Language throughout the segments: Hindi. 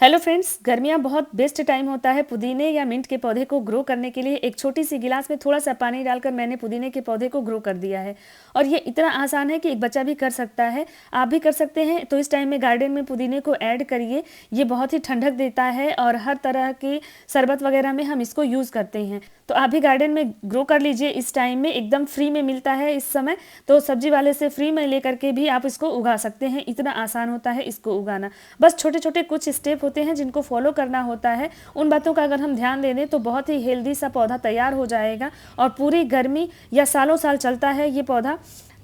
हेलो फ्रेंड्स, गर्मियाँ बहुत बेस्ट टाइम होता है पुदीने या मिंट के पौधे को ग्रो करने के लिए। एक छोटी सी गिलास में थोड़ा सा पानी डालकर मैंने पुदीने के पौधे को ग्रो कर दिया है और ये इतना आसान है कि एक बच्चा भी कर सकता है, आप भी कर सकते हैं। तो इस टाइम में गार्डन में पुदीने को ऐड करिए, ये बहुत ही ठंडक देता है और हर तरह की शरबत वगैरह में हम इसको यूज़ करते हैं। तो आप भी गार्डन में ग्रो कर लीजिए। इस टाइम में एकदम फ्री में मिलता है इस समय, तो सब्जी वाले से फ्री में लेकर के भी आप इसको उगा सकते हैं। इतना आसान होता है इसको उगाना, बस छोटे छोटे कुछ स्टेप होते हैं जिनको फॉलो करना होता है। उन बातों का अगर हम ध्यान दे दें तो बहुत ही हेल्दी सा पौधा तैयार हो जाएगा और पूरी गर्मी या सालों साल चलता है ये पौधा।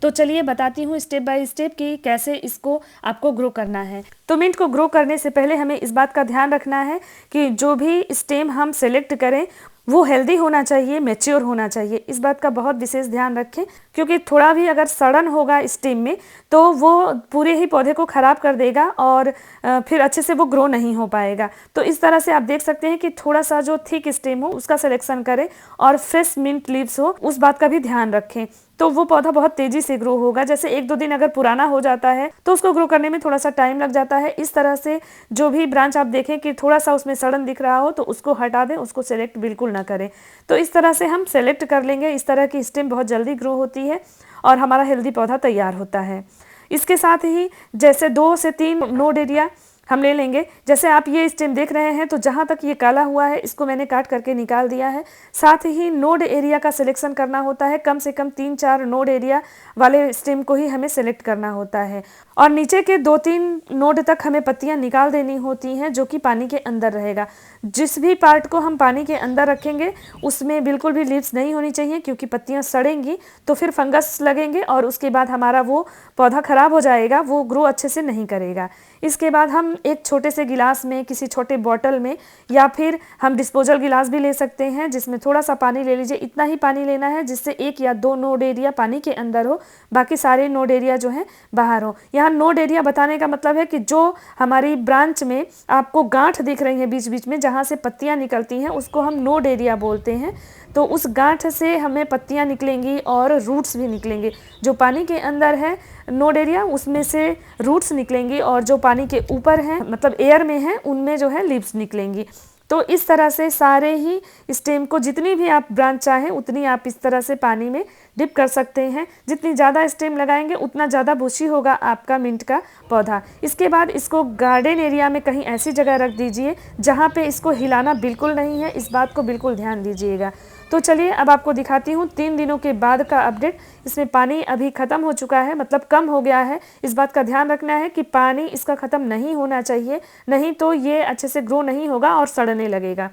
तो चलिए बताती हूँ स्टेप बाय स्टेप कि कैसे इसको आपको ग्रो करना है। तो मिंट को ग्रो करने से पहले हमें इस बात का ध्यान रखना है कि जो भी स्टेम हम सेलेक्ट करें वो हेल्दी होना चाहिए, मैच्योर होना चाहिए। इस बात का बहुत विशेष ध्यान रखें, क्योंकि थोड़ा भी अगर सड़न होगा स्टेम में तो वो पूरे ही पौधे को ख़राब कर देगा और फिर अच्छे से वो ग्रो नहीं हो पाएगा। तो इस तरह से आप देख सकते हैं कि थोड़ा सा जो थिक स्टेम हो उसका सिलेक्शन करें और फ्रेश मिंट लीव्स हो उस बात का भी ध्यान रखें, तो वो पौधा बहुत तेज़ी से ग्रो होगा। जैसे एक दो दिन अगर पुराना हो जाता है तो उसको ग्रो करने में थोड़ा सा टाइम लग जाता है। इस तरह से जो भी ब्रांच आप देखें कि थोड़ा सा उसमें सड़न दिख रहा हो तो उसको हटा दें, उसको सेलेक्ट बिल्कुल ना करें। तो इस तरह से हम सेलेक्ट कर लेंगे। इस तरह की स्टेम बहुत जल्दी ग्रो होती है और हमारा हेल्दी पौधा तैयार होता है। इसके साथ ही जैसे 2 से 3 नोड एरिया हम ले लेंगे। जैसे आप ये स्टेम देख रहे हैं तो जहाँ तक ये काला हुआ है इसको मैंने काट करके निकाल दिया है। साथ ही नोड एरिया का सिलेक्शन करना होता है, कम से कम 3-4 नोड एरिया वाले स्टेम को ही हमें सेलेक्ट करना होता है और नीचे के 2-3 नोड तक हमें पत्तियां निकाल देनी होती हैं जो कि पानी के अंदर रहेगा। जिस भी पार्ट को हम पानी के अंदर रखेंगे उसमें बिल्कुल भी लीव्स नहीं होनी चाहिए, क्योंकि पत्तियां सड़ेंगी तो फिर फंगस लगेंगे और उसके बाद हमारा वो पौधा खराब हो जाएगा, वो ग्रो अच्छे से नहीं करेगा। इसके बाद हम एक छोटे से गिलास में, किसी छोटे बॉटल में, या फिर हम डिस्पोजल गिलास भी ले सकते हैं जिसमें थोड़ा सा पानी ले लीजिए। इतना ही पानी लेना है जिससे 1 या 2 नोड एरिया पानी के अंदर हो, बाकी सारे नोड एरिया जो है बाहर हो। यहाँ नोड एरिया बताने का मतलब है कि जो हमारी ब्रांच में आपको गांठ दिख रही है बीच बीच में जहाँ से पत्तियाँ निकलती हैं उसको हम नोड एरिया बोलते हैं। तो उस गांठ से हमें पत्तियाँ निकलेंगी और रूट्स भी निकलेंगे। जो पानी के अंदर है नोड एरिया उसमें से रूट्स निकलेंगी और जो पानी के ऊपर हैं मतलब एयर में हैं उनमें जो है लीव्स निकलेंगी। तो इस तरह से सारे ही स्टेम को, जितनी भी आप ब्रांच चाहें उतनी आप इस तरह से पानी में डिप कर सकते हैं। जितनी ज़्यादा स्टेम लगाएंगे उतना ज़्यादा बुशी होगा आपका मिंट का पौधा। इसके बाद इसको गार्डन एरिया में कहीं ऐसी जगह रख दीजिए जहाँ पे इसको हिलाना बिल्कुल नहीं है। इस बात को बिल्कुल ध्यान दीजिएगा। तो चलिए अब आपको दिखाती हूँ 3 दिनों के बाद का अपडेट। इसमें पानी अभी ख़त्म हो चुका है, मतलब कम हो गया है। इस बात का ध्यान रखना है कि पानी इसका ख़त्म नहीं होना चाहिए, नहीं तो ये अच्छे से ग्रो नहीं होगा और सड़ने लगेगा।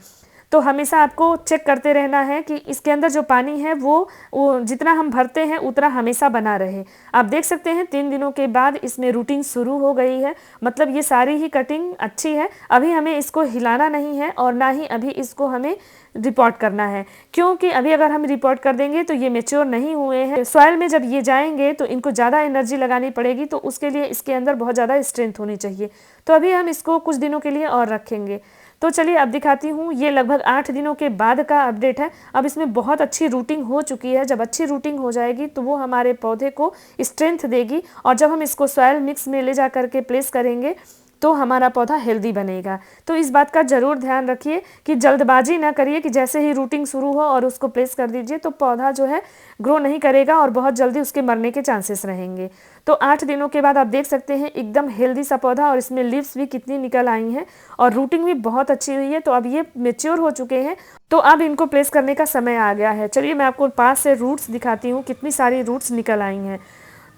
तो हमेशा आपको चेक करते रहना है कि इसके अंदर जो पानी है वो जितना हम भरते हैं उतना हमेशा बना रहे। आप देख सकते हैं 3 दिनों के बाद इसमें रूटिंग शुरू हो गई है, मतलब ये सारी ही कटिंग अच्छी है। अभी हमें इसको हिलाना नहीं है और ना ही अभी इसको हमें रिपोर्ट करना है, क्योंकि अभी अगर हम रिपोर्ट कर देंगे तो ये मैच्योर नहीं हुए हैं। सॉइल में जब ये जाएंगे तो इनको ज़्यादा एनर्जी लगानी पड़ेगी, तो उसके लिए इसके अंदर बहुत ज़्यादा स्ट्रेंथ होनी चाहिए। तो अभी हम इसको कुछ दिनों के लिए और रखेंगे। तो चलिए अब दिखाती हूँ। ये लगभग 8 दिनों के बाद का अपडेट है। अब इसमें बहुत अच्छी रूटिंग हो चुकी है। जब अच्छी रूटिंग हो जाएगी तो वो हमारे पौधे को स्ट्रेंथ देगी और जब हम इसको सॉइल मिक्स में ले जा करके प्लेस करेंगे तो हमारा पौधा हेल्दी बनेगा। तो इस बात का ज़रूर ध्यान रखिए कि जल्दबाजी ना करिए कि जैसे ही रूटिंग शुरू हो और उसको प्लेस कर दीजिए, तो पौधा जो है ग्रो नहीं करेगा और बहुत जल्दी उसके मरने के चांसेस रहेंगे। तो 8 दिनों के बाद आप देख सकते हैं एकदम हेल्दी सा पौधा और इसमें लीव्स भी कितनी निकल आई हैं और रूटिंग भी बहुत अच्छी हुई है। तो अब ये मेच्योर हो चुके हैं, तो अब इनको प्लेस करने का समय आ गया है। चलिए मैं आपको पास से रूट्स दिखाती हूँ, कितनी सारी रूट्स निकल आई हैं।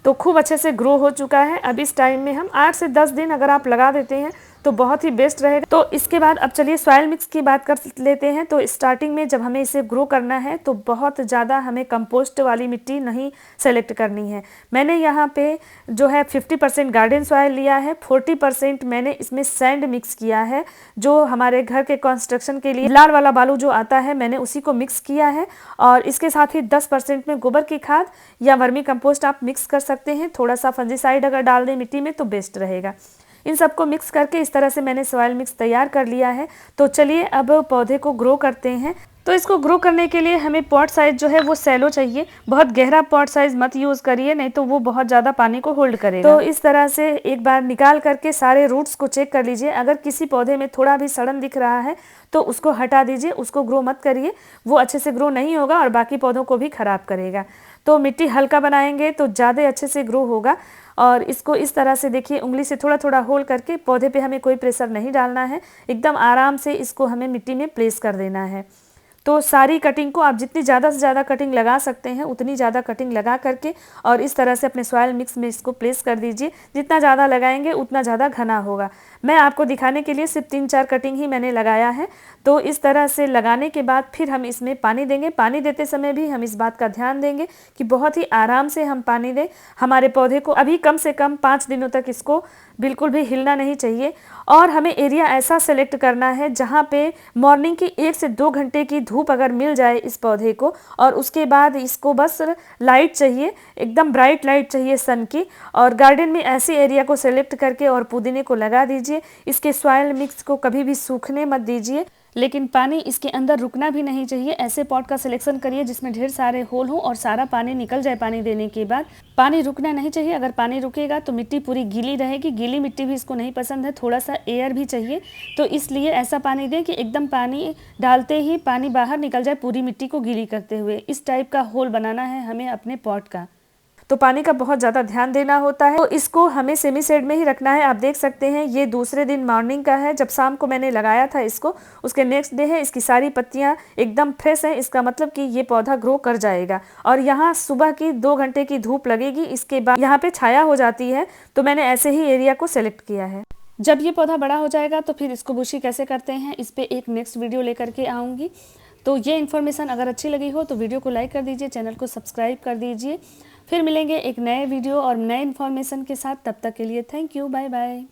तो खूब अच्छे से ग्रो हो चुका है। अब इस टाइम में हम 8 से 10 दिन अगर आप लगा देते हैं तो बहुत ही बेस्ट रहेगा। तो इसके बाद अब चलिए सॉइल मिक्स की बात कर लेते हैं। तो स्टार्टिंग में जब हमें इसे ग्रो करना है तो बहुत ज़्यादा हमें कंपोस्ट वाली मिट्टी नहीं सेलेक्ट करनी है। मैंने यहाँ पे जो है 50% गार्डन सॉइल लिया है, 40% मैंने इसमें सैंड मिक्स किया है। जो हमारे घर के कंस्ट्रक्शन के लिए लाल वाला बालू जो आता है मैंने उसी को मिक्स किया है और इसके साथ ही 10% में गोबर की खाद या वर्मी कंपोस्ट आप मिक्स कर सकते हैं। थोड़ा सा फंजीसाइड अगर डाल दें मिट्टी में तो बेस्ट रहेगा। इन सबको मिक्स करके इस तरह से मैंने सॉइल मिक्स तैयार कर लिया है। तो चलिए अब पौधे को ग्रो करते हैं। तो इसको ग्रो करने के लिए हमें पॉट साइज़ जो है वो सैलो चाहिए। बहुत गहरा पॉट साइज़ मत यूज़ करिए, नहीं तो वो बहुत ज़्यादा पानी को होल्ड करेगा। तो इस तरह से एक बार निकाल करके सारे रूट्स को चेक कर लीजिए। अगर किसी पौधे में थोड़ा भी सड़न दिख रहा है तो उसको हटा दीजिए, उसको ग्रो मत करिए, वो अच्छे से ग्रो नहीं होगा और बाकी पौधों को भी ख़राब करेगा। तो मिट्टी हल्का बनाएंगे तो ज़्यादा अच्छे से ग्रो होगा। और इसको इस तरह से देखिए, उंगली से थोड़ा थोड़ा होल करके, पौधे पे हमें कोई प्रेशर नहीं डालना है, एकदम आराम से इसको हमें मिट्टी में प्लेस कर देना है। तो सारी कटिंग को आप जितनी ज़्यादा से ज़्यादा कटिंग लगा सकते हैं उतनी ज़्यादा कटिंग लगा करके और इस तरह से अपने सॉइल मिक्स में इसको प्लेस कर दीजिए। जितना ज़्यादा लगाएंगे उतना ज़्यादा घना होगा। मैं आपको दिखाने के लिए सिर्फ 3-4 कटिंग ही मैंने लगाया है। तो इस तरह से लगाने के बाद फिर हम इसमें पानी देंगे। पानी देते समय भी हम इस बात का ध्यान देंगे कि बहुत ही आराम से हम पानी दें। हमारे पौधे को अभी कम से कम 5 दिनों तक इसको बिल्कुल भी हिलना नहीं चाहिए। और हमें एरिया ऐसा सेलेक्ट करना है जहाँ पे मॉर्निंग की 1 से 2 घंटे की धूप अगर मिल जाए इस पौधे को, और उसके बाद इसको बस लाइट चाहिए, एकदम ब्राइट लाइट चाहिए सन की। और गार्डन में ऐसे एरिया को सेलेक्ट करके और पुदीने को लगा दीजिए। इसके सॉइल मिक्स को कभी भी सूखने मत दीजिए, लेकिन पानी इसके अंदर रुकना भी नहीं चाहिए। ऐसे पॉट का सिलेक्शन करिए जिसमें ढेर सारे होल हों और सारा पानी निकल जाए। पानी देने के बाद पानी रुकना नहीं चाहिए। अगर पानी रुकेगा तो मिट्टी पूरी गीली रहेगी। गीली मिट्टी भी इसको नहीं पसंद है, थोड़ा सा एयर भी चाहिए। तो इसलिए ऐसा पानी दें कि एकदम पानी डालते ही पानी बाहर निकल जाए, पूरी मिट्टी को गीली करते हुए। इस टाइप का होल बनाना है हमें अपने पॉट का। तो पानी का बहुत ज़्यादा ध्यान देना होता है। तो इसको हमें सेमी शेड में ही रखना है। आप देख सकते हैं ये दूसरे दिन मॉर्निंग का है, जब शाम को मैंने लगाया था इसको, उसके नेक्स्ट डे है। इसकी सारी पत्तियां एकदम फ्रेश हैं, इसका मतलब कि ये पौधा ग्रो कर जाएगा। और यहाँ सुबह की 2 घंटे की धूप लगेगी, इसके बाद यहाँ पे छाया हो जाती है। तो मैंने ऐसे ही एरिया को सेलेक्ट किया है। जब ये पौधा बड़ा हो जाएगा तो फिर इसको बुशी कैसे करते हैं इस पर एक नेक्स्ट वीडियो लेकर के आऊँगी। तो ये इन्फॉर्मेशन अगर अच्छी लगी हो तो वीडियो को लाइक कर दीजिए, चैनल को सब्सक्राइब कर दीजिए। फिर मिलेंगे एक नए वीडियो और नए इन्फॉर्मेशन के साथ। तब तक के लिए थैंक यू, बाय बाय।